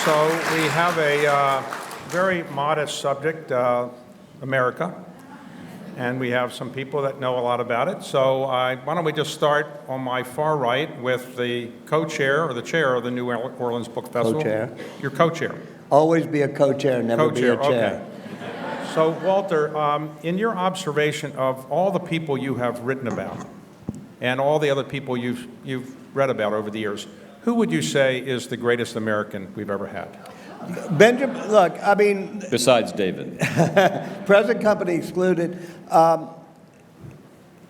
So we have a very modest subject, America, and we have some people that know a lot about it. So why don't we just start on my far right with the co-chair or the chair of the New Orleans Book Festival. Co-chair. Your co-chair. Always be a co-chair, never be a chair. Okay. So Walter, in your observation of all the people you have written about and all the other people you've read about over the years, who would you say is the greatest American we've ever had? Benjamin, look, I mean... Besides David. Present company excluded.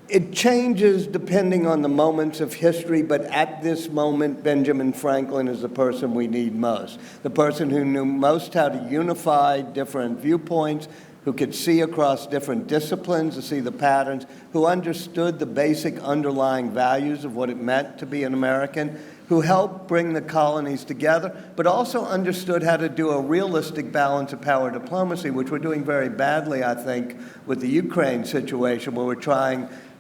It changes depending on the moments of history, but at this moment, Benjamin Franklin is the person we need most. The person who knew most how to unify different viewpoints, who could see across different disciplines to see the patterns, who understood the basic underlying values of what it meant to be an American, who helped bring the colonies together, but also understood how to do a realistic balance of power diplomacy, which we're doing very badly, I think, with the Ukraine situation, where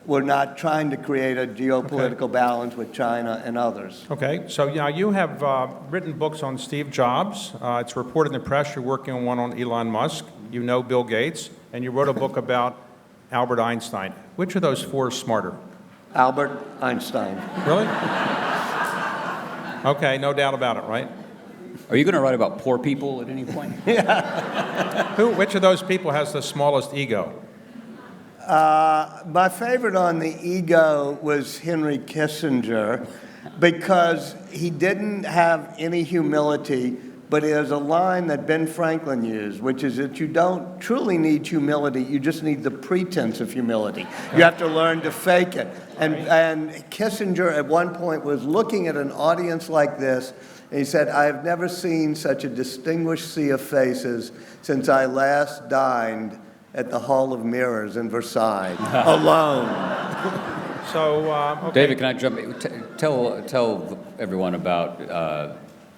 we're not trying to create a geopolitical balance with China and others. Okay, so now you have written books on Steve Jobs. It's reported in the press you're working on one on Elon Musk. You know Bill Gates, and you wrote a book about Albert Einstein. Which of those four is smarter? Albert Einstein. Really? Okay, no doubt about it, right? Are you going to write about poor people at any point? Yeah. Which of those people has the smallest ego? My favorite on the ego was Henry Kissinger, because he didn't have any humility, but there's a line that Ben Franklin used, which is that you don't truly need humility, you just need the pretense of humility. You have to learn to fake it. And Kissinger at one point was looking at an audience like this, and he said, "I have never seen such a distinguished sea of faces since I last dined at the Hall of Mirrors in Versailles, alone." So, okay. David, can I jump in? Tell everyone about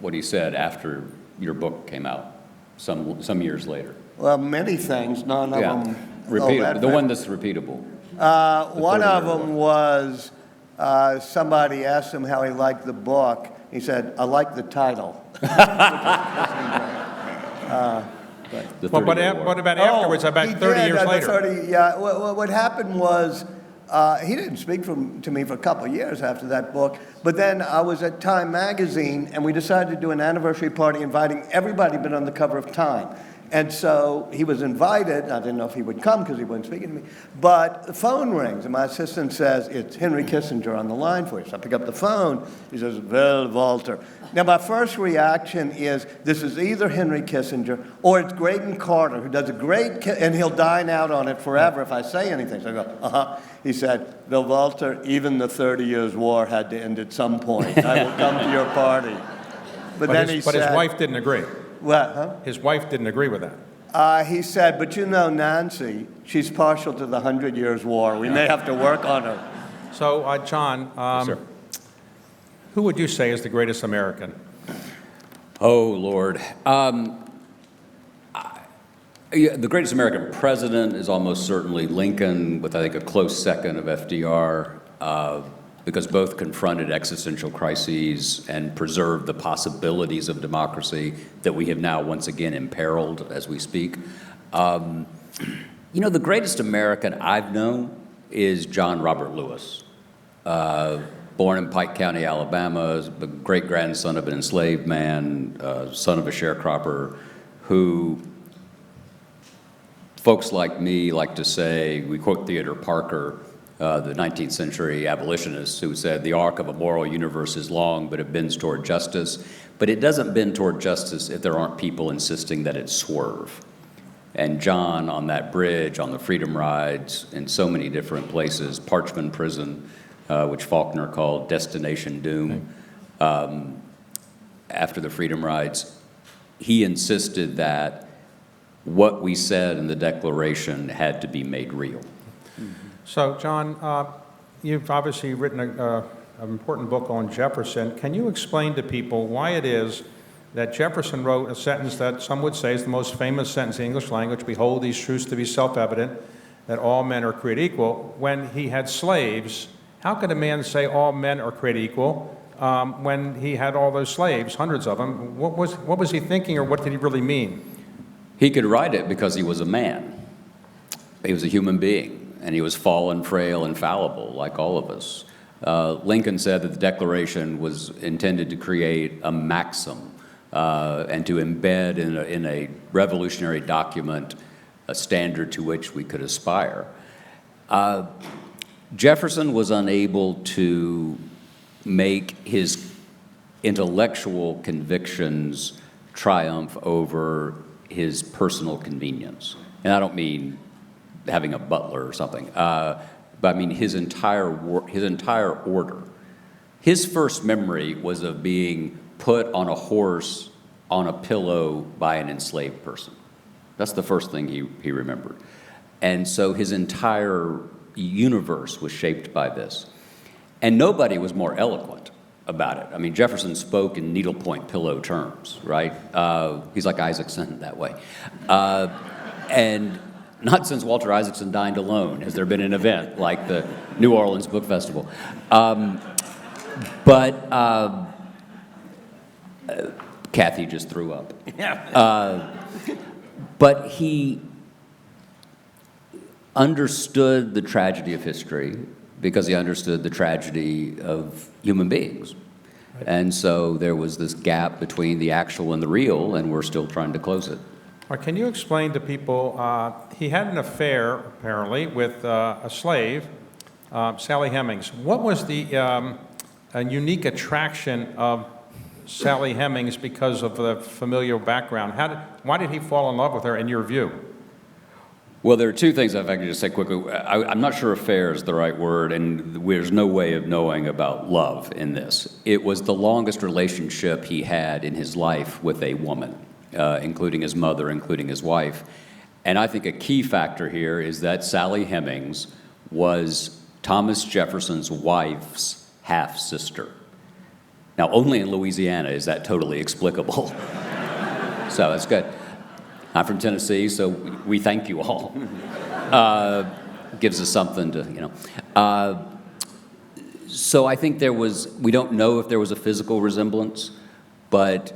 what he said after your book came out some years later. Well, many things, none of them. Repeatable. The one that's repeatable. One of them was somebody asked him how he liked the book. He said, "I like the title." What about afterwards, about 30 years later? What happened was, he didn't speak to me for a couple of years after that book, but then I was at Time magazine, and we decided to do an anniversary party inviting everybody who'd been on the cover of Time. And so he was invited. I didn't know if he would come because he wasn't speaking to me. But the phone rings, and my assistant says, "It's Henry Kissinger on the line for you." So I pick up the phone. He says, "Well, Walter." Now, my first reaction is, this is either Henry Kissinger or it's Graydon Carter, who does a great, and he'll dine out on it forever if I say anything. So I go, He said, "Well, Walter, even the 30 Years' War had to end at some point. I will come to your party." But then he said... But his wife didn't agree. What, huh? His wife didn't agree with that. He said, "But you know Nancy, she's partial to the 100 Years' War. We may have to work on her." So, John, Sir. Who would you say is the greatest American? Oh, Lord. The greatest American president is almost certainly Lincoln, with, I think, a close second of FDR, because both confronted existential crises and preserved the possibilities of democracy that we have now once again imperiled as we speak. The greatest American I've known is John Robert Lewis. Born in Pike County, Alabama, the great-grandson of an enslaved man, son of a sharecropper, who folks like me like to say, we quote Theodore Parker, the 19th century abolitionist, who said, "The arc of a moral universe is long, but it bends toward justice. But it doesn't bend toward justice if there aren't people insisting that it swerve." And John, on that bridge, on the Freedom Rides, in so many different places, Parchman Prison, which Faulkner called Destination Doom, after the Freedom Rides, he insisted that what we said in the Declaration had to be made real. So, John, you've obviously written an important book on Jefferson. Can you explain to people why it is that Jefferson wrote a sentence that some would say is the most famous sentence in the English language, "Behold these truths to be self-evident, that all men are created equal," when he had slaves? How could a man say all men are created equal when he had all those slaves, hundreds of them? What was he thinking, or what did he really mean? He could write it because he was a man. He was a human being, and he was fallen, frail, and fallible, like all of us. Lincoln said that the Declaration was intended to create a maxim and to embed in a revolutionary document a standard to which we could aspire. Jefferson was unable to make his intellectual convictions triumph over his personal convenience. And I don't mean having a butler or something, but I mean his entire order. His first memory was of being put on a horse on a pillow by an enslaved person. That's the first thing he remembered. And so his entire universe was shaped by this. And nobody was more eloquent about it. I mean, Jefferson spoke in needlepoint pillow terms, right? He's like Isaacson that way. And not since Walter Isaacson dined alone has there been an event like the New Orleans Book Festival. Kathy just threw up. But he understood the tragedy of history because he understood the tragedy of human beings. Right. And so there was this gap between the actual and the real, and we're still trying to close it. Can you explain to people, he had an affair, apparently, with a slave, Sally Hemings. What was the unique attraction of Sally Hemings because of the familial background? Why did he fall in love with her, in your view? Well, there are two things, if I could just say quickly. I'm not sure affair is the right word, and there's no way of knowing about love in this. It was the longest relationship he had in his life with a woman, including his mother, including his wife. And I think a key factor here is that Sally Hemings was Thomas Jefferson's wife's half-sister. Now, only in Louisiana is that totally explicable. So that's good. I'm from Tennessee, so we thank you all. Gives us something to, So I think we don't know if there was a physical resemblance, but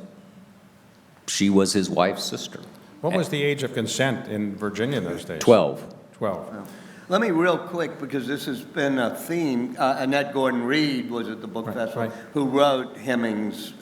she was his wife's sister. What was the age of consent in Virginia in those days? 12. 12. Let me real quick, because this has been a theme. Annette Gordon-Reed was at the book festival, who wrote Hemings,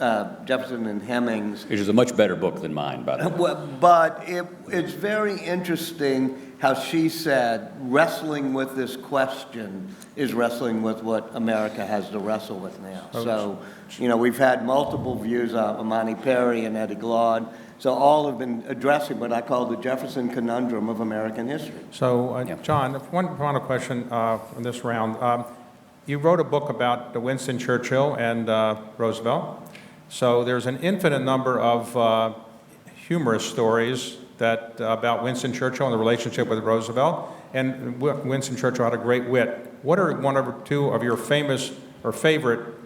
Jefferson and Hemings. Which is a much better book than mine, by the way. But it's very interesting how she said wrestling with this question is wrestling with what America has to wrestle with now. So, we've had multiple views of Imani Perry and Eddie Glaude. So all have been addressing what I call the Jefferson conundrum of American history. So, John, one final question in this round. You wrote a book about Winston Churchill and Roosevelt. So there's an infinite number of humorous stories about Winston Churchill and the relationship with Roosevelt. And Winston Churchill had a great wit. What are one or two of your famous or favorite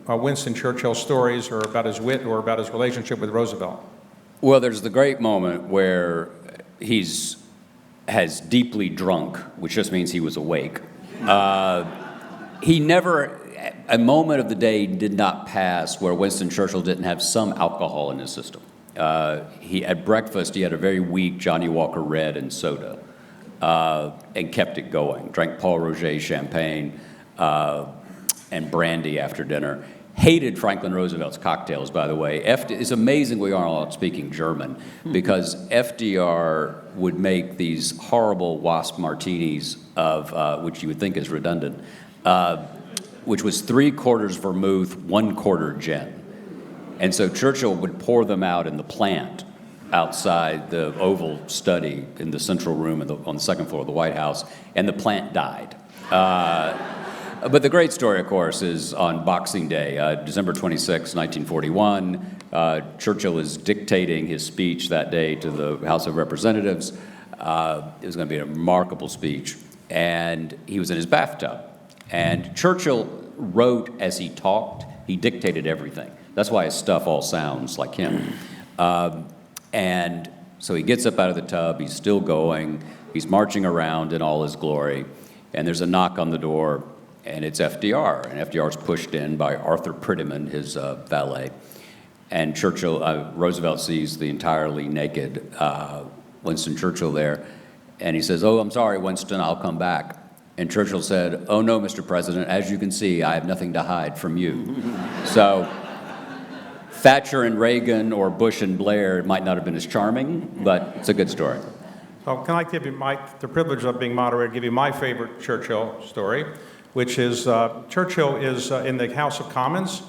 Winston Churchill stories, or about his wit, or about his relationship with Roosevelt? Well, there's the great moment where has deeply drunk, which just means he was awake. He never, a moment of the day did not pass where Winston Churchill didn't have some alcohol in his system. At breakfast, he had a very weak Johnny Walker Red and soda, and kept it going. Drank Paul Roget champagne and brandy after dinner. Hated Franklin Roosevelt's cocktails, by the way. It's amazing we aren't all speaking German, because FDR would make these horrible wasp martinis which you would think is redundant, which was 3/4 vermouth, 1/4 gin. And so Churchill would pour them out in the plant outside the Oval Study in the central room on the second floor of the White House, and the plant died. But the great story, of course, is on Boxing Day, December 26, 1941. Churchill is dictating his speech that day to the House of Representatives. It was going to be a remarkable speech. And he was in his bathtub. And Churchill wrote as he talked. He dictated everything. That's why his stuff all sounds like him. And so he gets up out of the tub. He's still going. He's marching around in all his glory. And there's a knock on the door. and it's FDR, and FDR is pushed in by Arthur Prettyman, his valet, and Roosevelt sees the entirely naked Winston Churchill there, and he says, "Oh, I'm sorry, Winston, I'll come back." And Churchill said, "Oh no, Mr. President, as you can see, I have nothing to hide from you." So Thatcher and Reagan or Bush and Blair might not have been as charming, but it's a good story. So can I give you the privilege of being moderator, give you my favorite Churchill story, which is Churchill is in the House of Commons,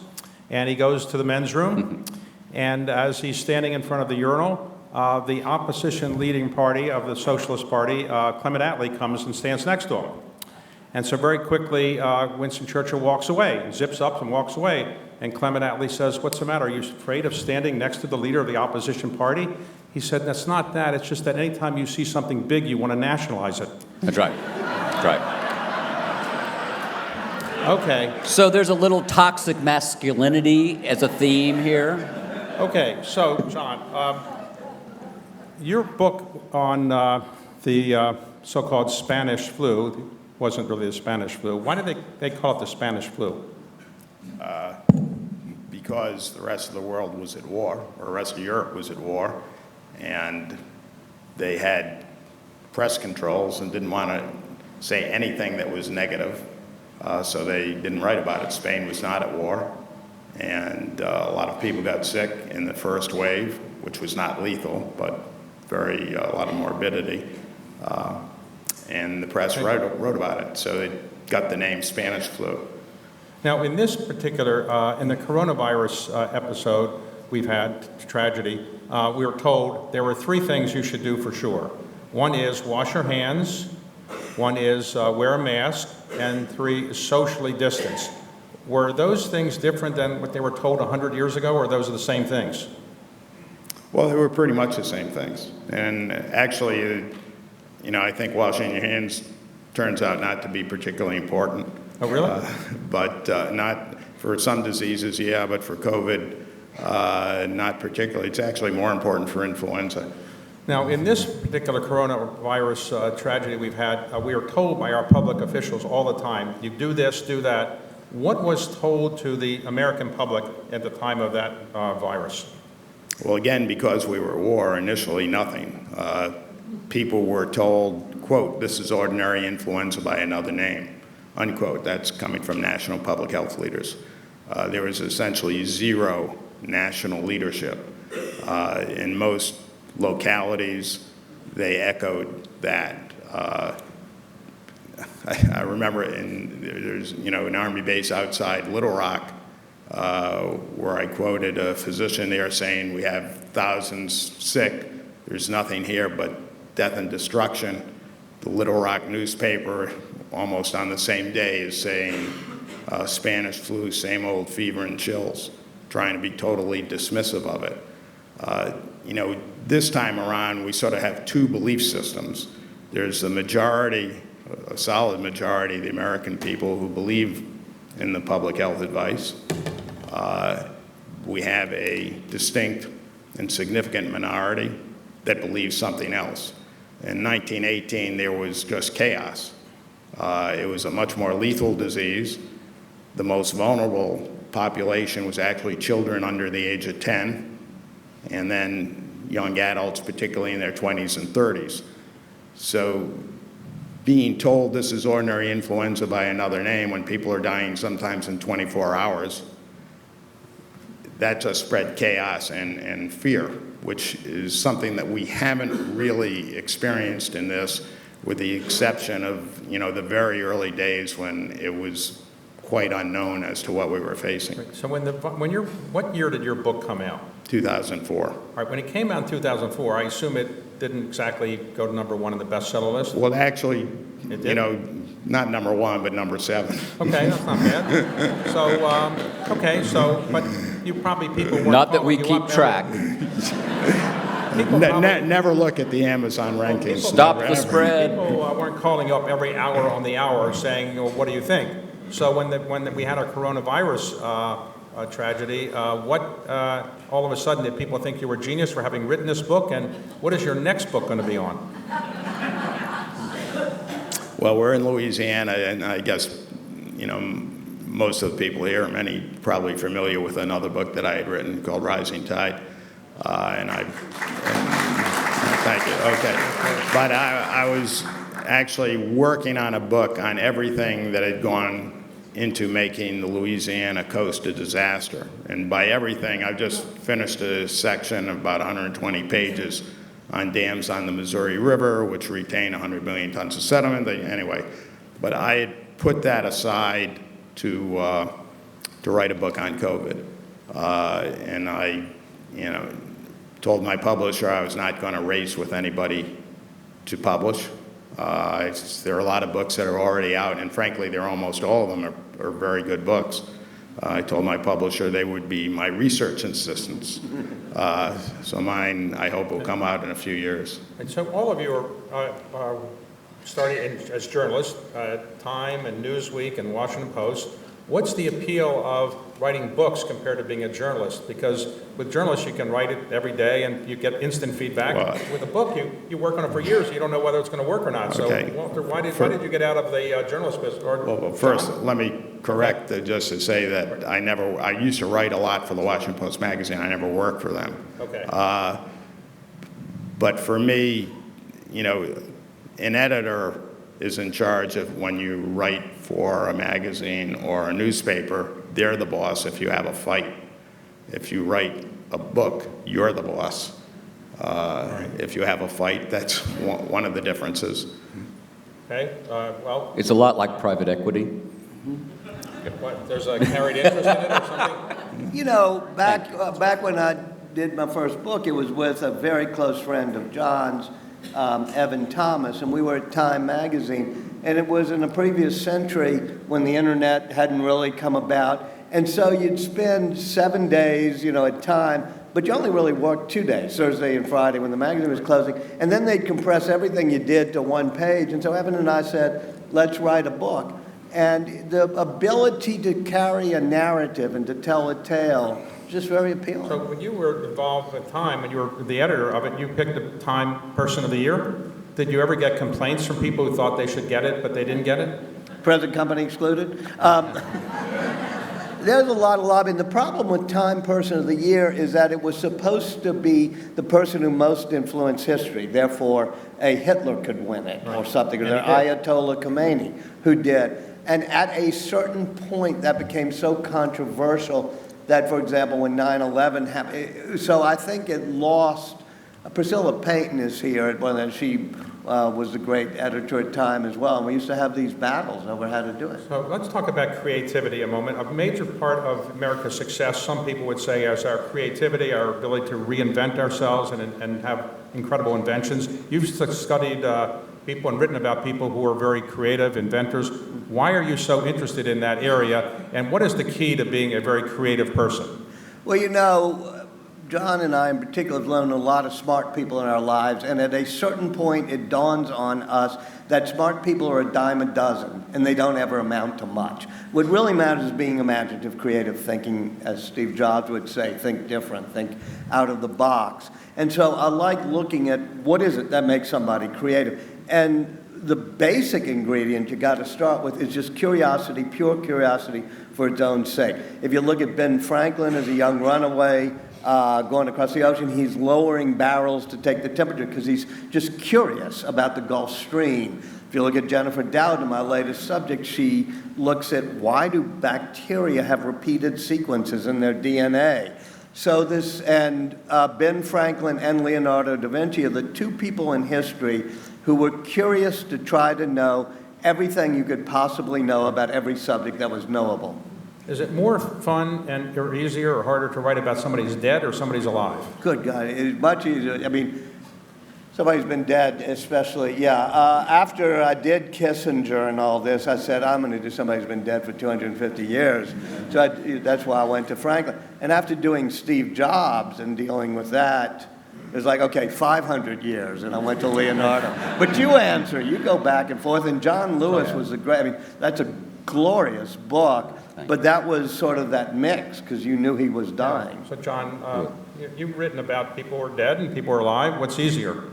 and he goes to the men's room, and as he's standing in front of the urinal, the opposition leading party of the Socialist Party, Clement Attlee, comes and stands next to him. And so very quickly, Winston Churchill walks away, zips up and walks away. And Clement Attlee says, "What's the matter? Are you afraid of standing next to the leader of the opposition party?" He said, "That's not that. It's just that anytime you see something big, you want to nationalize it." That's right. That's right. Okay. So there's a little toxic masculinity as a theme here. Okay. So, John, your book on the so-called Spanish flu wasn't really the Spanish flu. Why did they call it the Spanish flu? Because the rest of the world was at war, or the rest of Europe was at war, and they had press controls and didn't want to say anything that was negative, so they didn't write about it. Spain was not at war, and a lot of people got sick in the first wave, which was not lethal, but a lot of morbidity, and the press wrote about it, so they got the name Spanish flu. Now, in this particular, in the coronavirus episode we've had, tragedy, we were told there were 3 things you should do for sure. One is wash your hands, one is wear a mask, and 3 is socially distance. Were those things different than what they were told 100 years ago, or those are the same things? Well, they were pretty much the same things. And actually, I think washing your hands turns out not to be particularly important. Oh, really? But not for some diseases, yeah, but for COVID, not particularly. It's actually more important for influenza. Now, in this particular coronavirus tragedy we've had, we are told by our public officials all the time, you do this, do that. What was told to the American public at the time of that virus? Well, again, because we were at war, initially nothing. People were told, quote, "This is ordinary influenza by another name," unquote. That's coming from national public health leaders. There was essentially zero national leadership. In most localities, they echoed that. I remember there's an Army base outside Little Rock where I quoted a physician there saying, "We have thousands sick. There's nothing here but death and destruction." The Little Rock newspaper, almost on the same day, is saying Spanish flu, same old fever and chills, trying to be totally dismissive of it. This time around, we sort of have 2 belief systems. There's the majority, a solid majority of the American people who believe in the public health advice. We have a distinct and significant minority that believes something else. In 1918, there was just chaos. It was a much more lethal disease. The most vulnerable population was actually children under the age of 10, and then young adults, particularly in their 20s and 30s. So being told this is ordinary influenza by another name when people are dying sometimes in 24 hours, that just spread chaos and fear, which is something that we haven't really experienced in this, with the exception of, the very early days when it was quite unknown as to what we were facing. So what year did your book come out? 2004. All right, when it came out in 2004, I assume it didn't exactly go to #1 in the bestseller list? Well, actually, It did? not #1, but #7. Okay, that's not bad. So, but people weren't Not that we calling you keep up track. People probably- Never look at the Amazon rankings. Stop Never, the ever. spread. People weren't calling you up every hour on the hour saying, what do you think? So when we had our coronavirus tragedy, all of a sudden did people think you were a genius for having written this book? And what is your next book going to be on? Well, we're in Louisiana, and I guess, most of the people here, many probably familiar with another book that I had written called Rising Tide. Thank you, okay. But I was actually working on a book on everything that had gone into making the Louisiana coast a disaster. And by everything, I've just finished a section of about 120 pages on dams on the Missouri River, which retain 100 million tons of sediment. Anyway, but I had put that aside to write a book on COVID. And I, told my publisher I was not going to race with anybody to publish. There are a lot of books that are already out, and frankly, almost all of them are very good books. I told my publisher they would be my research assistants. So mine, I hope, will come out in a few years. And so all of you are starting as journalists, Time and Newsweek and Washington Post. What's the appeal of writing books compared to being a journalist? Because with journalists, you can write it every day and you get instant feedback. Well, with a book, you work on it for years. You don't know whether it's going to work or not. Okay. So, Walter, why did you get out of the journalist business? Well, first, let me correct just to say that I used to write a lot for the Washington Post magazine. I never worked for them. Okay. But for me, an editor is in charge of when you write for a magazine or a newspaper, they're the boss if you have a fight. If you write a book, you're the boss. If you have a fight, that's one of the differences. Okay, well. It's a lot like private equity. What, there's a carried interest in it or something? Back when I did my first book, it was with a very close friend of John's, Evan Thomas, and we were at Time magazine, and it was in the previous century when the internet hadn't really come about, and so you'd spend 7 days, at Time, but you only really worked 2 days, Thursday and Friday, when the magazine was closing, and then they'd compress everything you did to one page, and so Evan and I said, let's write a book. And the ability to carry a narrative and to tell a tale is just very appealing. So when you were involved with Time, when you were the editor of it, you picked the Time Person of the Year. Did you ever get complaints from people who thought they should get it, but they didn't get it? Present company excluded. There's a lot of lobbying. The problem with Time Person of the Year is that it was supposed to be the person who most influenced history. Therefore, a Hitler could win it or something, or Ayatollah Khomeini, who did. And at a certain point, that became so controversial that, for example, when 9/11 happened, so I think it lost. Priscilla Payton is here. She was the great editor at Time as well. And we used to have these battles over how to do it. So let's talk about creativity a moment. A major part of America's success, some people would say, is our creativity, our ability to reinvent ourselves and have incredible inventions. You've studied people and written about people who are very creative, inventors. Why are you so interested in that area? And what is the key to being a very creative person? Well, John and I in particular have known a lot of smart people in our lives, and at a certain point it dawns on us that smart people are a dime a dozen, and they don't ever amount to much. What really matters is being imaginative, creative, thinking, as Steve Jobs would say, think different, think out of the box. And so I like looking at what is it that makes somebody creative. And the basic ingredient you got to start with is just curiosity, pure curiosity for its own sake. If you look at Ben Franklin as a young runaway, going across the ocean, he's lowering barrels to take the temperature because he's just curious about the Gulf Stream. If you look at Jennifer Dowden, my latest subject, she looks at why do bacteria have repeated sequences in their DNA. So Ben Franklin and Leonardo da Vinci are the two people in history who were curious to try to know everything you could possibly know about every subject that was knowable. Is it more fun or easier or harder to write about somebody who's dead or somebody's alive? Good God, it's much easier. I mean, somebody's been dead, especially, after I did Kissinger and all this, I said, I'm going to do somebody who's been dead for 250 years. So that's why I went to Franklin. And after doing Steve Jobs and dealing with that, it was like, okay, 500 years, and I went to Leonardo. But you answer, you go back and forth, and John Lewis was that's a glorious book. But that was sort of that mix, because you knew he was dying. So, John, you've written about people who are dead and people who are alive. What's easier?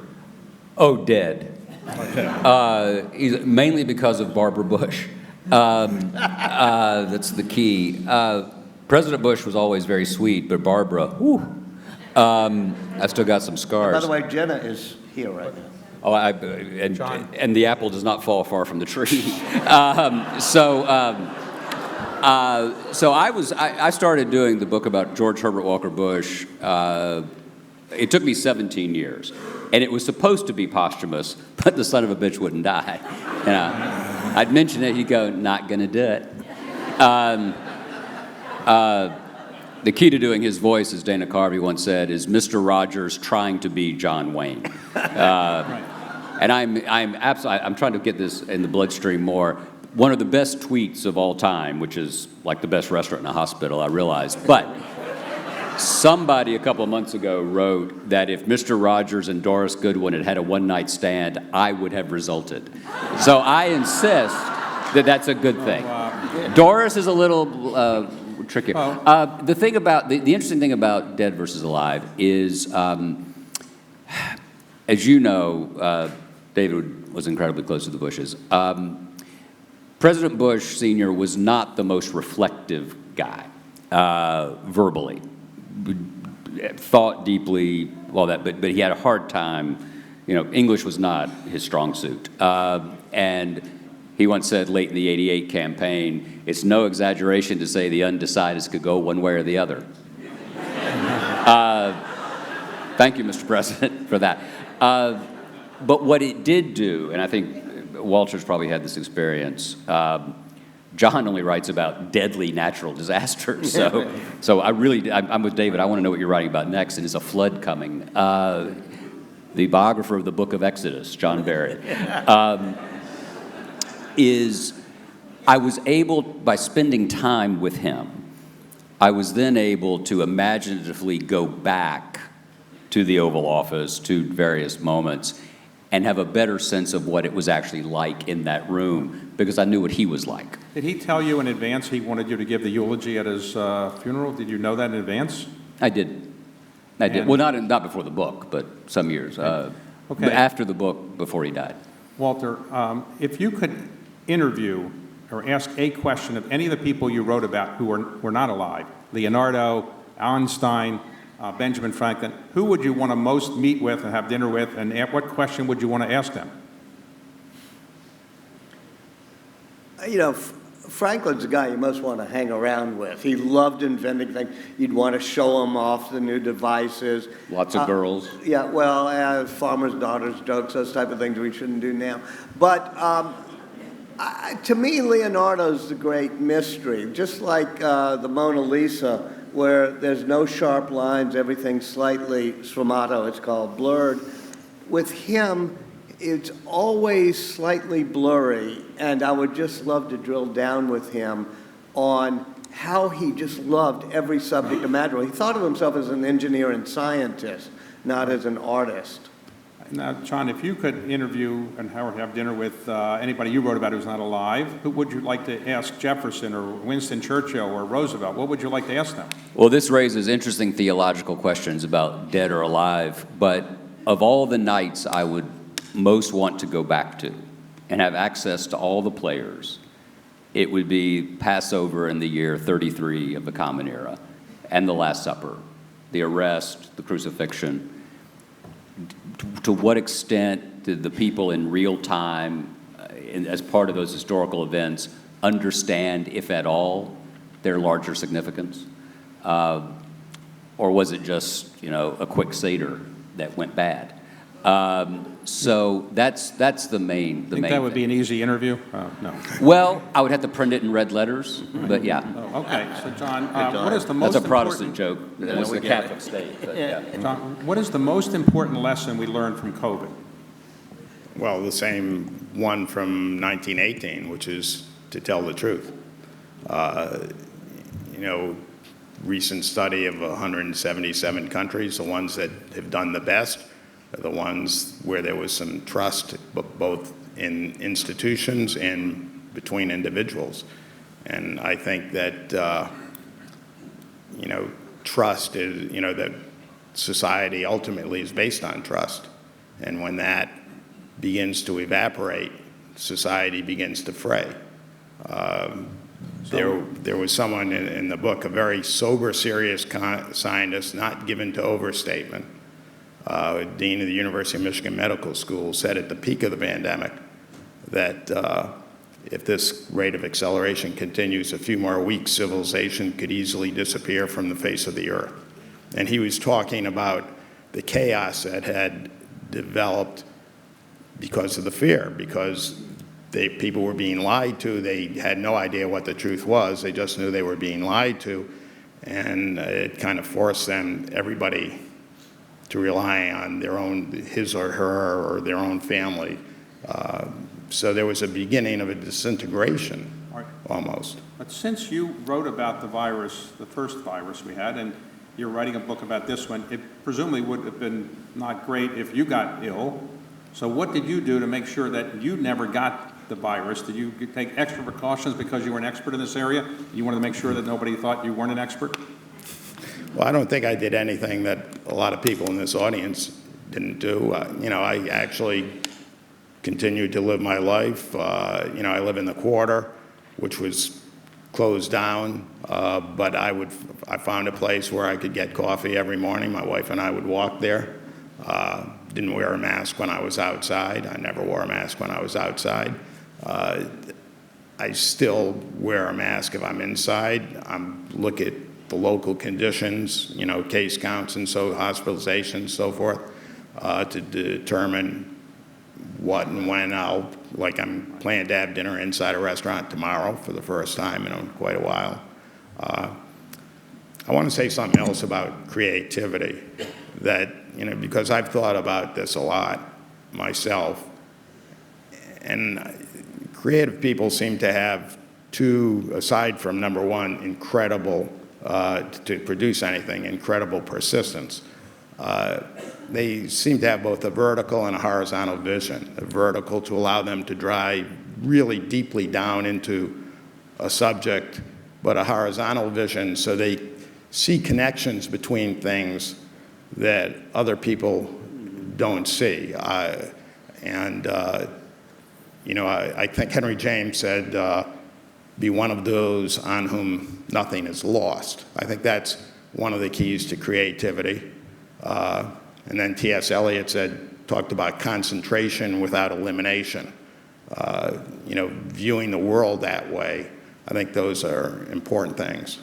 Oh, dead. Mainly because of Barbara Bush. That's the key. President Bush was always very sweet, but Barbara, whew, I still got some scars. By the way, Jenna is here right now. Oh, John. and the apple does not fall far from the tree. So I started doing the book about George Herbert Walker Bush. It took me 17 years, and it was supposed to be posthumous, but the son of a bitch wouldn't die. I'd mention it, he'd go, not gonna do it. The key to doing his voice, as Dana Carvey once said, is Mr. Rogers trying to be John Wayne. And I'm trying to get this in the bloodstream more. One of the best tweets of all time, which is like the best restaurant in a hospital, I realize. But somebody a couple of months ago wrote that if Mr. Rogers and Doris Goodwin had had a one-night stand, I would have resulted. So I insist that that's a good thing. Doris is a little trickier. The interesting thing about Dead versus Alive is, as you know, David was incredibly close to the Bushes. President Bush Sr. was not the most reflective guy, verbally. Thought deeply, all that, but he had a hard time. English was not his strong suit. And he once said late in the '88 campaign, it's no exaggeration to say the undecideds could go one way or the other. Thank you, Mr. President, for that. But what it did do, and I think Walter's probably had this experience, John only writes about deadly natural disasters. So I'm with David. I want to know what you're writing about next, and is a flood coming? The biographer of the Book of Exodus, John Barrett, I was able, by spending time with him, I was then able to imaginatively go back to the Oval Office, to various moments, and have a better sense of what it was actually like in that room, because I knew what he was like. Did he tell you in advance he wanted you to give the eulogy at his funeral? Did you know that in advance? I did. Well, not before the book, but some years. Okay. After the book, before he died. Walter, if you could interview or ask a question of any of the people you wrote about who were not alive, Leonardo, Einstein, Benjamin Franklin, who would you want to most meet with and have dinner with, and what question would you want to ask them? Franklin's the guy you most want to hang around with. He loved inventing things. You'd want to show him off the new devices. Lots of girls. Yeah, well, farmers' daughters jokes, those type of things we shouldn't do now. But to me, Leonardo's the great mystery. Just like the Mona Lisa, where there's no sharp lines, everything's slightly sfumato, it's called, blurred. With him, it's always slightly blurry, and I would just love to drill down with him on how he just loved every subject imaginable. He thought of himself as an engineer and scientist, not as an artist. Now, John, if you could interview and have dinner with anybody you wrote about who's not alive, who would you like to ask? Jefferson or Winston Churchill or Roosevelt? What would you like to ask them? Well, this raises interesting theological questions about dead or alive, but of all the nights I would most want to go back to and have access to all the players, it would be Passover in the year 33 of the Common Era and the Last Supper, the arrest, the crucifixion. To what extent did the people in real time, as part of those historical events, understand, if at all, their larger significance? Or was it just, a quick Seder that went bad? So that's the main. Think that would be an easy interview? No. Well, I would have to print it in red letters, but yeah. Oh, okay, so John, what is the most That's a Protestant important... joke. It's the Catholic state. But yeah. John, what is the most important lesson we learned from COVID? Well, the same one from 1918, which is to tell the truth. Recent study of 177 countries, the ones that have done the best are the ones where there was some trust, both in institutions and between individuals. And I think that, trust is, that society ultimately is based on trust. And when that begins to evaporate, society begins to fray. There was someone in the book, a very sober, serious scientist, not given to overstatement, dean of the University of Michigan Medical School, said at the peak of the pandemic that if this rate of acceleration continues a few more weeks, civilization could easily disappear from the face of the earth. And he was talking about the chaos that had developed because of the fear, because people were being lied to. They had no idea what the truth was. They just knew they were being lied to. And it kind of forced them, everybody, to rely on their own, his or her, or their own family. So there was a beginning of a disintegration, almost. But since you wrote about the virus, the first virus we had, and you're writing a book about this one, it presumably would have been not great if you got ill. So what did you do to make sure that you never got the virus? Did you take extra precautions because you were an expert in this area? You wanted to make sure that nobody thought you weren't an expert? Well, I don't think I did anything that a lot of people in this audience didn't do. I actually continued to live my life. I live in the Quarter, which was closed down, but I found a place where I could get coffee every morning. My wife and I would walk there. Didn't wear a mask when I was outside. I never wore a mask when I was outside. I still wear a mask if I'm inside. Look at the local conditions, case counts and so hospitalizations, so forth, to determine what and when I'm planning to have dinner inside a restaurant tomorrow for the first time in quite a while. I want to say something else about creativity that, because I've thought about this a lot myself, and creative people seem to have two, aside from number one, incredible, to produce anything, incredible persistence. They seem to have both a vertical and a horizontal vision. A vertical to allow them to drive really deeply down into a subject, but a horizontal vision so they see connections between things that other people don't see. I think Henry James said, be one of those on whom nothing is lost. I think that's one of the keys to creativity. And then T.S. Eliot talked about concentration without elimination. Viewing the world that way, I think those are important things.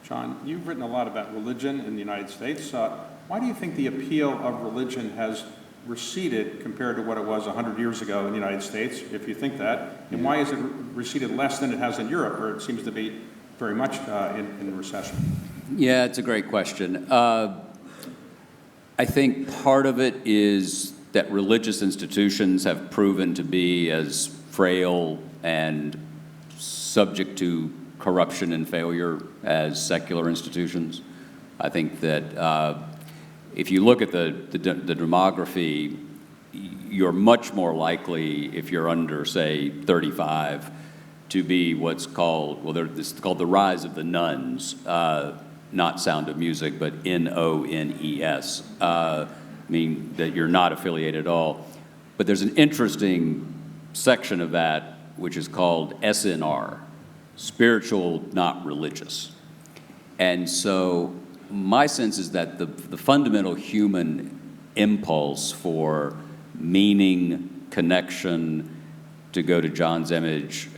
Jon, you've written a lot about religion in the United States. Why do you think the appeal of religion has receded compared to what it was 100 years ago in the United States, if you think that? And why has it receded less than it has in Europe, where it seems to be very much in recession? Yeah, it's a great question. I think part of it is that religious institutions have proven to be as frail and subject to corruption and failure as secular institutions. I think that if you look at the demography, you're much more likely, if you're under, say, 35, to be what's called, this is called the rise of the nuns, not Sound of Music, but N-O-N-E-S, meaning that you're not affiliated at all. But there's an interesting section of that which is called SNR, spiritual, not religious. And so my sense is that the fundamental human impulse for meaning, connection, to go to Jon's image,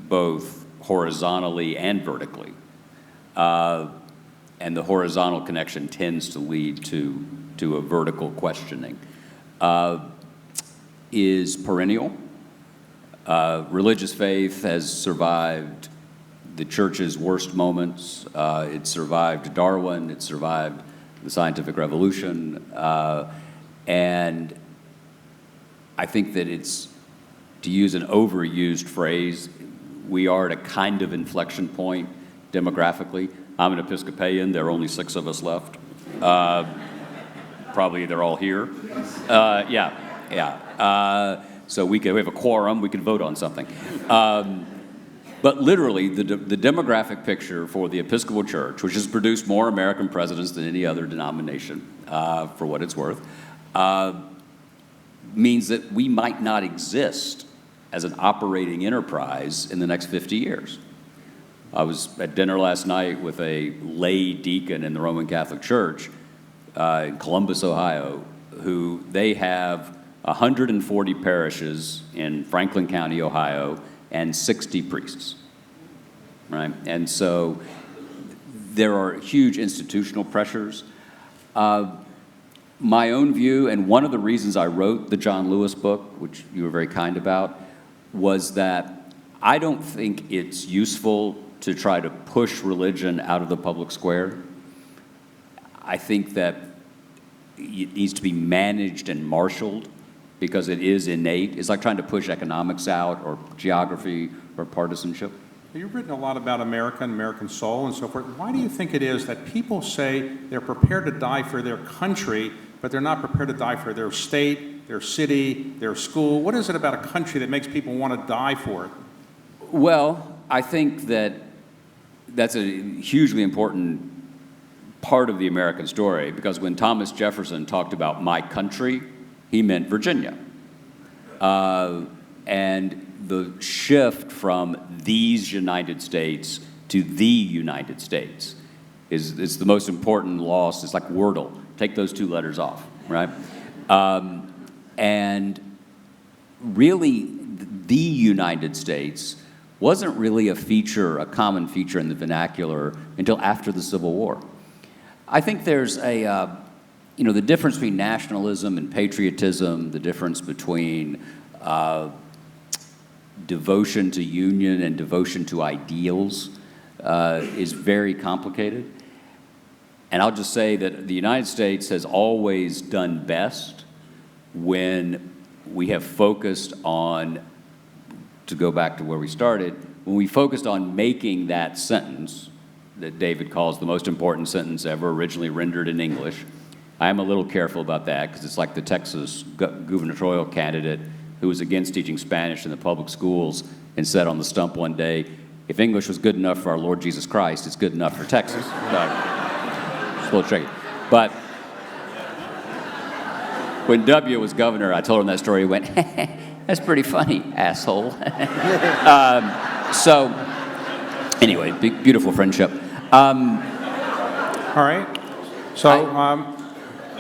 both horizontally and vertically, and the horizontal connection tends to lead to a vertical questioning, is perennial. Religious faith has survived the church's worst moments. It survived Darwin. It survived the scientific revolution. And I think that it's, to use an overused phrase, we are at a kind of inflection point demographically. I'm an Episcopalian. There are only 6 of us left. Probably they're all here. So we have a quorum. We can vote on something. But literally, the demographic picture for the Episcopal Church, which has produced more American presidents than any other denomination, for what it's worth, means that we might not exist as an operating enterprise in the next 50 years. I was at dinner last night with a lay deacon in the Roman Catholic Church in Columbus, Ohio, who they have 140 parishes in Franklin County, Ohio, and 60 priests, right? And so there are huge institutional pressures. My own view, and one of the reasons I wrote the John Lewis book, which you were very kind about, was that I don't think it's useful to try to push religion out of the public square. I think that it needs to be managed and marshaled because it is innate. It's like trying to push economics out or geography or partisanship. You've written a lot about American soul and so forth. Why do you think it is that people say they're prepared to die for their country, but they're not prepared to die for their state, their city, their school? What is it about a country that makes people want to die for it? Well, I think that that's a hugely important part of the American story, because when Thomas Jefferson talked about my country, he meant Virginia. And the shift from these United States to the United States is the most important loss. It's like Wordle. Take those two letters off, right? And really, the United States wasn't really a common feature in the vernacular until after the Civil War. I think there's the difference between nationalism and patriotism, the difference between devotion to union and devotion to ideals is very complicated. And I'll just say that the United States has always done best when we have focused on, to go back to where we started, when we focused on making that sentence that David calls the most important sentence ever originally rendered in English. I am a little careful about that because it's like the Texas gubernatorial candidate who was against teaching Spanish in the public schools and said on the stump one day, if English was good enough for our Lord Jesus Christ, it's good enough for Texas. It's a little tricky. But when W was governor, I told him that story. He went, that's pretty funny, asshole. So anyway, beautiful friendship. All right. So,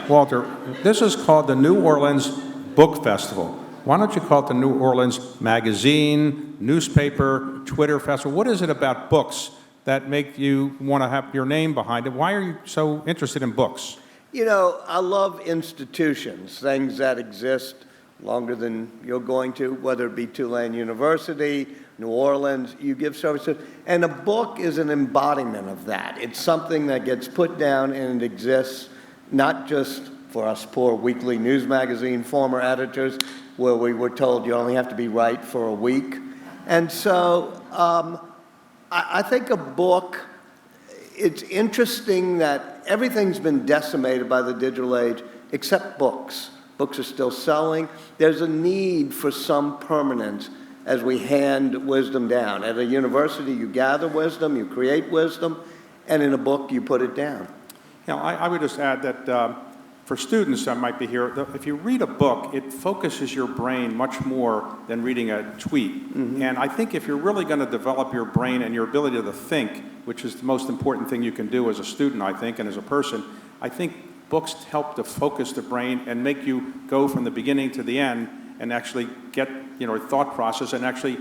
Walter, this is called the New Orleans Book Festival. Why don't you call it the New Orleans Magazine, newspaper, Twitter festival? What is it about books that make you want to have your name behind it? Why are you so interested in books? You know, I love institutions, things that exist longer than you're going to, whether it be Tulane University, New Orleans, you give services. And a book is an embodiment of that. It's something that gets put down and it exists not just for us poor weekly news magazine former editors, where we were told you only have to be right for a week. And so I think a book, it's interesting that everything's been decimated by the digital age except books. Books are still selling. There's a need for some permanence as we hand wisdom down. At a university, you gather wisdom, you create wisdom, and in a book, you put it down. You know, I would just add that for students that might be here, if you read a book, it focuses your brain much more than reading a tweet. Mm-hmm. And I think if you're really going to develop your brain and your ability to think, which is the most important thing you can do as a student, I think, and as a person, I think books help to focus the brain and make you go from the beginning to the end and actually get, thought process, and actually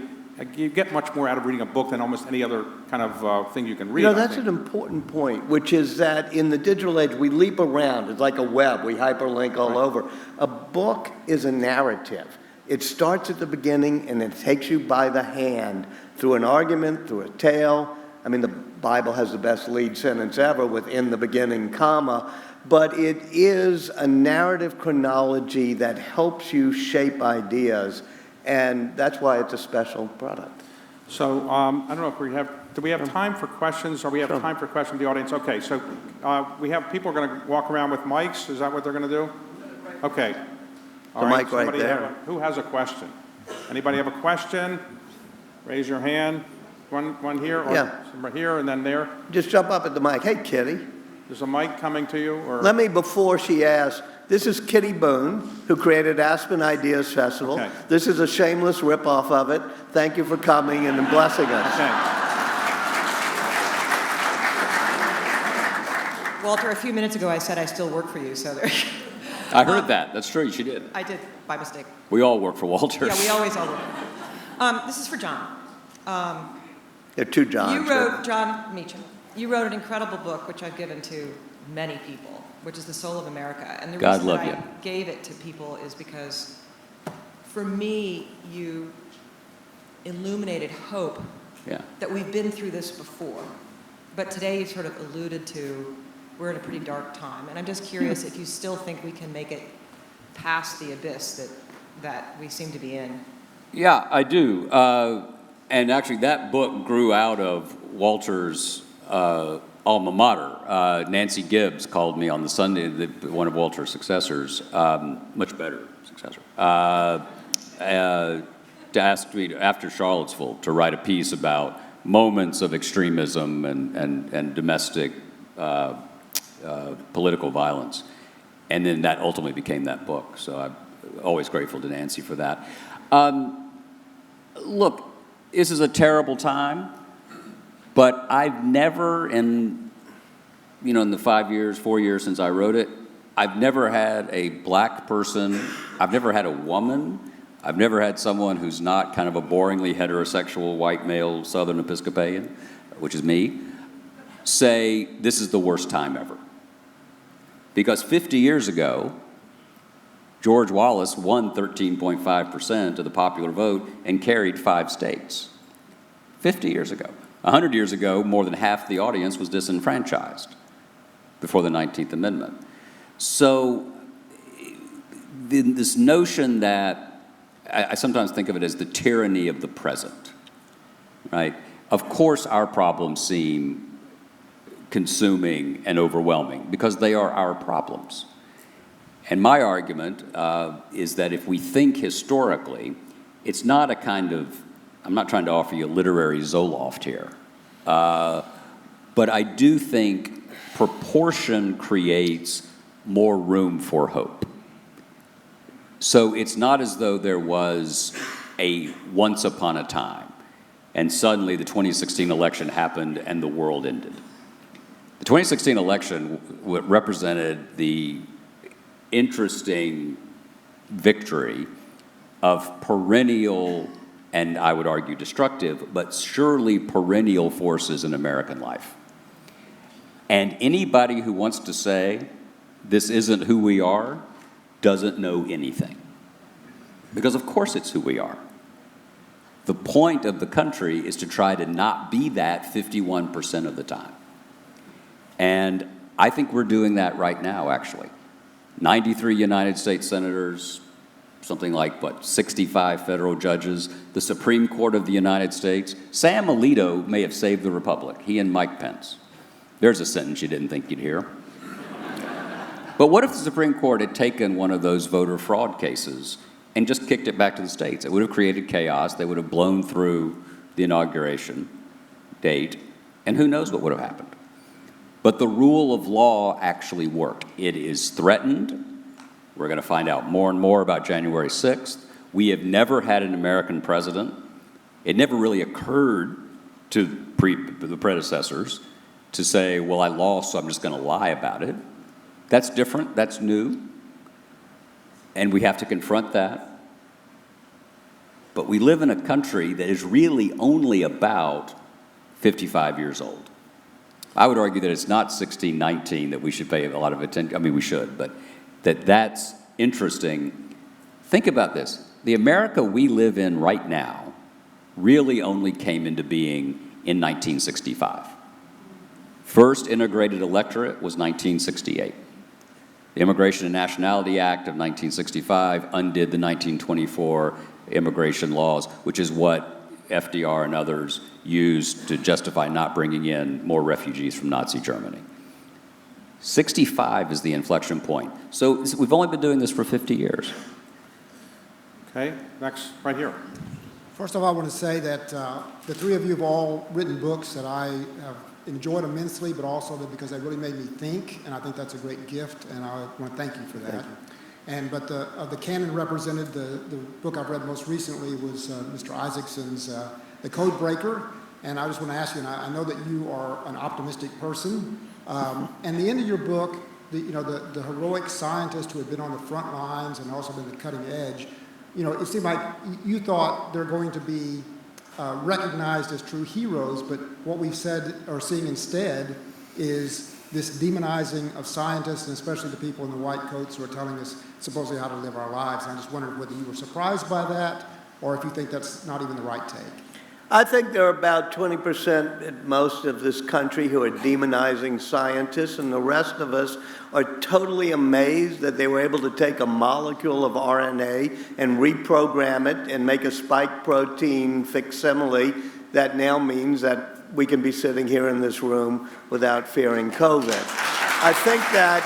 you get much more out of reading a book than almost any other kind of thing you can read. That's an important point, which is that in the digital age, we leap around. It's like a web. We hyperlink all over. A book is a narrative. It starts at the beginning, and it takes you by the hand through an argument, through a tale. I mean, the Bible has the best lead sentence ever within the beginning comma, but it is a narrative chronology that helps you shape ideas, and that's why it's a special product. So I don't know if do we have time for questions, or we have time for questions from the audience? Okay, so we have people are going to walk around with mics. Is that what they're going to do? Okay. All right. Mic right there. Who has a question? Anybody have a question? Raise your hand. One here, or right here, and then there. Just jump up at the mic. Hey, Kitty. There's a mic coming to you, or? Let me, before she asks, This is Kitty Boone, who created Aspen Ideas Festival. Okay. This is a shameless ripoff of it. Thank you for coming and blessing us. Okay. Walter, a few minutes ago I said I still work for you, so there. I heard that. That's true. She did. I did, by mistake. We all work for Walter. Yeah, we always all work. This is for John. There are two Johns. You wrote, Jon Meacham, you wrote an incredible book, which I've given to many people, which is The Soul of America. And the God reason love that you. I gave it to people is because, for me, you illuminated hope Yeah. that we've been through this before. But today you sort of alluded to we're in a pretty dark time. And I'm just curious if you still think we can make it past the abyss that we seem to be in. Yeah, I do. And actually, that book grew out of Walter's alma mater. Nancy Gibbs called me on the Sunday, one of Walter's successors, much better successor, to ask me, after Charlottesville, to write a piece about moments of extremism and domestic political violence. And then that ultimately became that book. So I'm always grateful to Nancy for that. Look, this is a terrible time, but I've never, in the 4 years since I wrote it, I've never had a black person, I've never had a woman, I've never had someone who's not kind of a boringly heterosexual white male Southern Episcopalian, which is me, say this is the worst time ever. Because 50 years ago, George Wallace won 13.5% of the popular vote and carried 5 states. 50 years ago. 100 years ago, more than half the audience was disenfranchised before the 19th Amendment. So this notion that, I sometimes think of it as the tyranny of the present, right? Of course our problems seem consuming and overwhelming because they are our problems. And my argument is that if we think historically, it's not a kind of, I'm not trying to offer you a literary Zoloft here, but I do think proportion creates more room for hope. So it's not as though there was a once upon a time, and suddenly the 2016 election happened and the world ended. The 2016 election represented the interesting victory of perennial, and I would argue destructive, but surely perennial forces in American life. And anybody who wants to say this isn't who we are doesn't know anything. Because of course it's who we are. The point of the country is to try to not be that 51% of the time. And I think we're doing that right now, actually. 93 United States senators, something like, 65 federal judges, the Supreme Court of the United States. Sam Alito may have saved the republic, he and Mike Pence. There's a sentence you didn't think you'd hear. But what if the Supreme Court had taken one of those voter fraud cases and just kicked it back to the states? It would have created chaos. They would have blown through the inauguration date, and who knows what would have happened. But the rule of law actually worked. It is threatened. We're going to find out more and more about January 6th. We have never had an American president. It never really occurred to the predecessors to say, well, I lost, so I'm just going to lie about it. That's different. That's new. And we have to confront that. But we live in a country that is really only about 55 years old. I would argue that it's not 1619 that we should pay a lot of attention. I mean, we should, but that's interesting. Think about this. The America we live in right now really only came into being in 1965. First integrated electorate was 1968. The Immigration and Nationality Act of 1965 undid the 1924 immigration laws, which is what FDR and others used to justify not bringing in more refugees from Nazi Germany. 65 is the inflection point. So we've only been doing this for 50 years. Okay, next, right here. First of all, I want to say that the three of you have all written books that I have enjoyed immensely, but also because they really made me think, and I think that's a great gift, and I want to thank you for that. But of the canon represented, the book I've read most recently was Mr. Isaacson's The Code Breaker, and I just want to ask you, and I know that you are an optimistic person, and the end of your book, the heroic scientists who had been on the front lines and also been at the cutting edge, it seemed like you thought they're going to be recognized as true heroes, but what we've said or seeing instead is this demonizing of scientists, and especially the people in the white coats who are telling us supposedly how to live our lives. And I just wondered whether you were surprised by that, or if you think that's not even the right take. I think there are about 20% at most of this country who are demonizing scientists, and the rest of us are totally amazed that they were able to take a molecule of RNA and reprogram it and make a spike protein facsimile that now means that we can be sitting here in this room without fearing COVID. I think that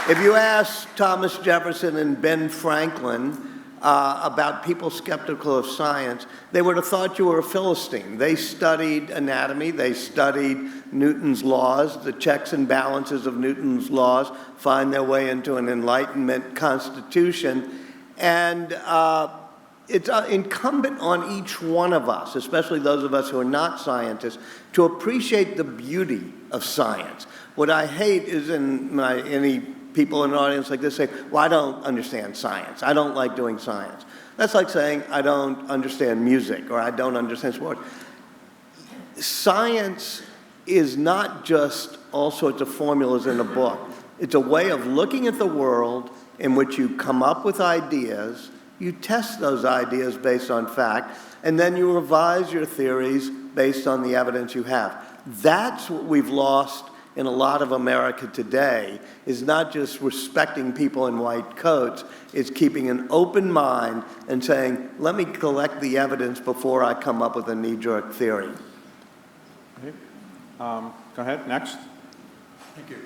if you ask Thomas Jefferson and Ben Franklin about people skeptical of science, they would have thought you were a Philistine. They studied anatomy, they studied Newton's laws, the checks and balances of Newton's laws find their way into an Enlightenment constitution, and it's incumbent on each one of us, especially those of us who are not scientists, to appreciate the beauty of science. What I hate is any people in an audience like this say, well, I don't understand science. I don't like doing science. That's like saying, I don't understand music, or I don't understand sport. Science is not just all sorts of formulas in a book. It's a way of looking at the world in which you come up with ideas, you test those ideas based on fact, and then you revise your theories based on the evidence you have. That's what we've lost in a lot of America today, is not just respecting people in white coats, it's keeping an open mind and saying, let me collect the evidence before I come up with a knee-jerk theory. Okay. Go ahead, next. Thank you.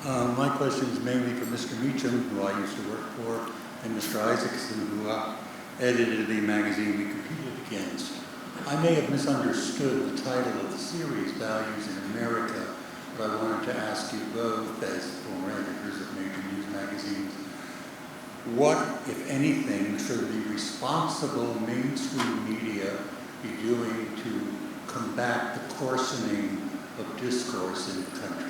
My question is mainly for Mr. Meacham, who I used to work for, and Mr. Isaacson, who edited the magazine we competed against. I may have misunderstood the title of the series, Values in America, but I wanted to ask you both, as former editors of major news magazines, what, if anything, should the responsible mainstream media be doing to combat the coarsening of discourse in the country?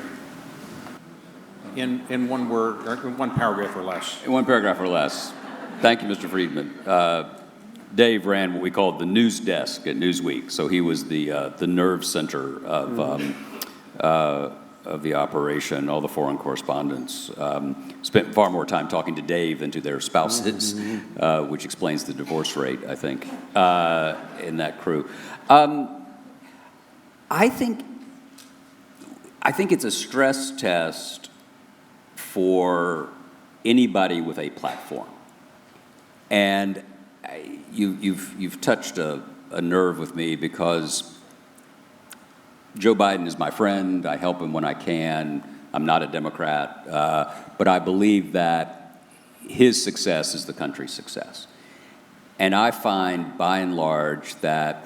In one word, or in one paragraph or less. In one paragraph or less. Thank you, Mr. Friedman. Dave ran what we called the news desk at Newsweek, so he was the nerve center of the operation. All the foreign correspondents spent far more time talking to Dave than to their spouses, which explains the divorce rate, I think, in that crew. I think it's a stress test for anybody with a platform. And you've touched a nerve with me, because Joe Biden is my friend. I help him when I can. I'm not a Democrat. But I believe that his success is the country's success. And I find, by and large, that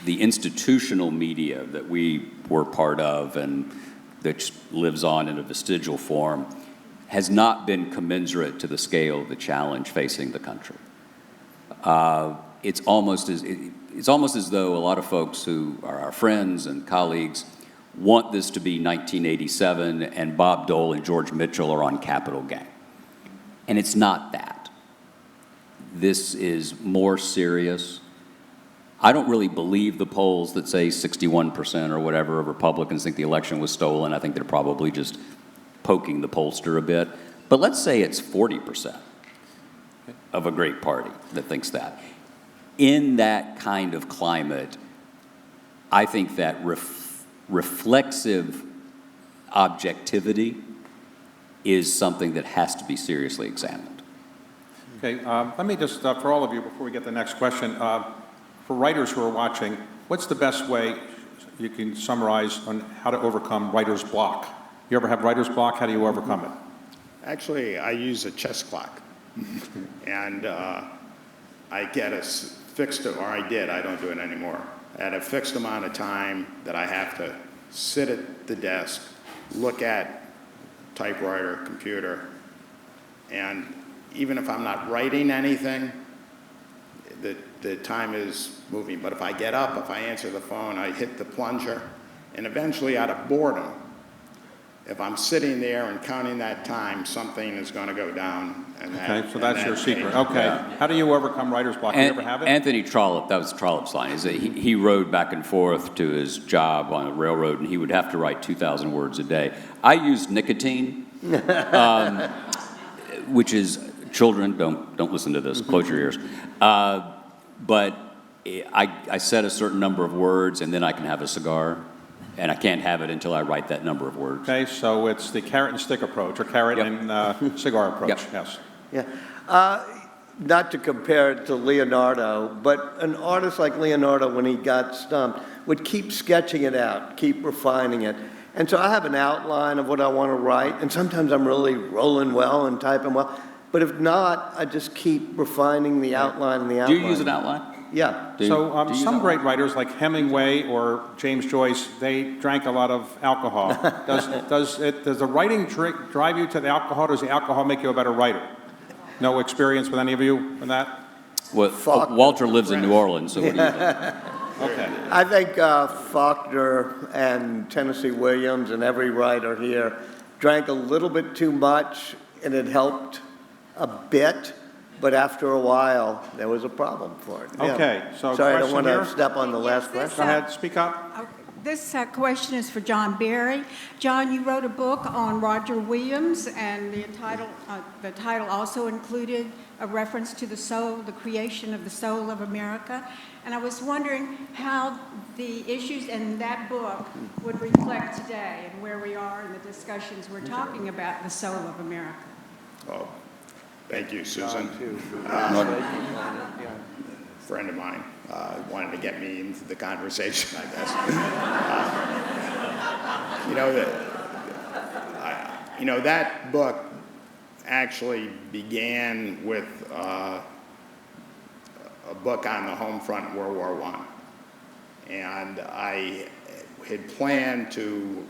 the institutional media that we were part of and that lives on in a vestigial form has not been commensurate to the scale of the challenge facing the country. It's almost as though a lot of folks who are our friends and colleagues want this to be 1987 and Bob Dole and George Mitchell are on Capitol Gang. And it's not that. This is more serious. I don't really believe the polls that say 61% or whatever of Republicans think the election was stolen. I think they're probably just poking the pollster a bit. But let's say it's 40% of a great party that thinks that. In that kind of climate, I think that reflexive objectivity is something that has to be seriously examined. Okay, let me just, for all of you, before we get to the next question, for writers who are watching, what's the best way you can summarize on how to overcome writer's block? You ever have writer's block? How do you overcome it? Actually, I use a chess clock. And I get us fixed it, or I did, I don't do it anymore. at a fixed amount of time that I have to sit at the desk, look at typewriter, computer, and even if I'm not writing anything, the time is moving. But if I get up, if I answer the phone, I hit the plunger, and eventually out of boredom, if I'm sitting there and counting that time, something is going to go down. And Okay, so that's your secret. Okay. How do you overcome writer's block? Do you ever have it? Anthony Trollope, that was Trollope's line, is that he rode back and forth to his job on a railroad, and he would have to write 2,000 words a day. I use nicotine, which is, children, don't listen to this, close your ears. But I set a certain number of words, and then I can have a cigar. And I can't have it until I write that number of words. Okay, so it's the carrot and stick approach, or carrot and cigar approach. Yep. Yes. Yeah. Not to compare it to Leonardo, but an artist like Leonardo, when he got stumped, would keep sketching it out, keep refining it. And so I have an outline of what I want to write, and sometimes I'm really rolling well and typing well. But if not, I just keep refining the outline and the outline. Do you use an outline? Yeah. Do you use Some outline? great writers like Hemingway or James Joyce, they drank a lot of alcohol. Does the writing drive you to the alcohol, or does the alcohol make you a better writer? No experience with any of you in that? Well, Walter lives in New Orleans, so what do you think? Okay. I think Faulkner and Tennessee Williams and every writer here drank a little bit too much, and it helped a bit, but after a while, there was a problem for it. Yeah. Okay, so Sorry, I don't question want to here? step on the last Yes, question. Go ahead, speak up. This question is for John Barry. John, you wrote a book on Roger Williams, and the title also included a reference to the soul, the creation of the soul of America. And I was wondering how the issues in that book would reflect today and where we are in the discussions we're talking about the soul of America. Oh, thank you, Susan. Friend of mine wanted to get me into the conversation, I guess. That book actually began with a book on the home front in World War I. And I had planned to,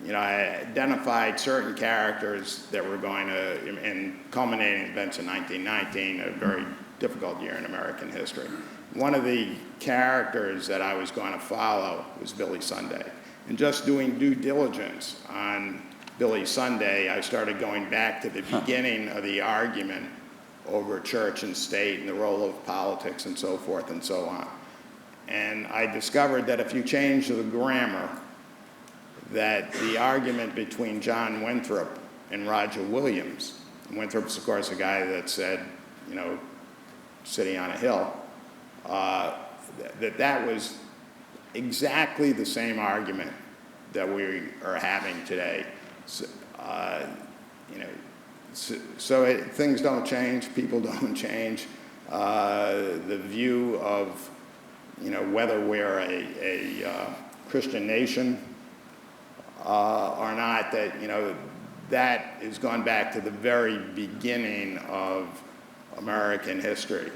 I identified certain characters that were going to, and culminating events in 1919, a very difficult year in American history. One of the characters that I was going to follow was Billy Sunday. And just doing due diligence on Billy Sunday, I started going back to the beginning of the argument over church and state and the role of politics and so forth and so on. And I discovered that if you change the grammar, that the argument between John Winthrop and Roger Williams, and Winthrop's of course a guy that said, sitting on a hill, that was exactly the same argument that we are having today. Things don't change, people don't change. The view of, whether we're a Christian nation or not, that has gone back to the very beginning of American history.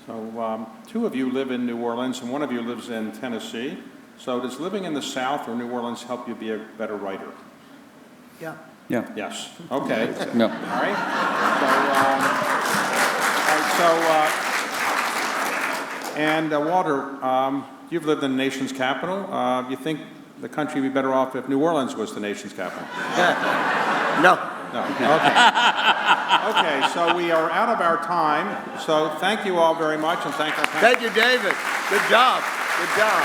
So two of you live in New Orleans and one of you lives in Tennessee. So does living in the South or New Orleans help you be a better writer? Yeah. Yeah. Yes. Okay. No. All right. Walter, you've lived in the nation's capital. You think the country would be better off if New Orleans was the nation's capital? No. No. Okay. Okay, so we are out of our time. So thank you all very much, and thank our panel. Thank you, David. Good job. Good job.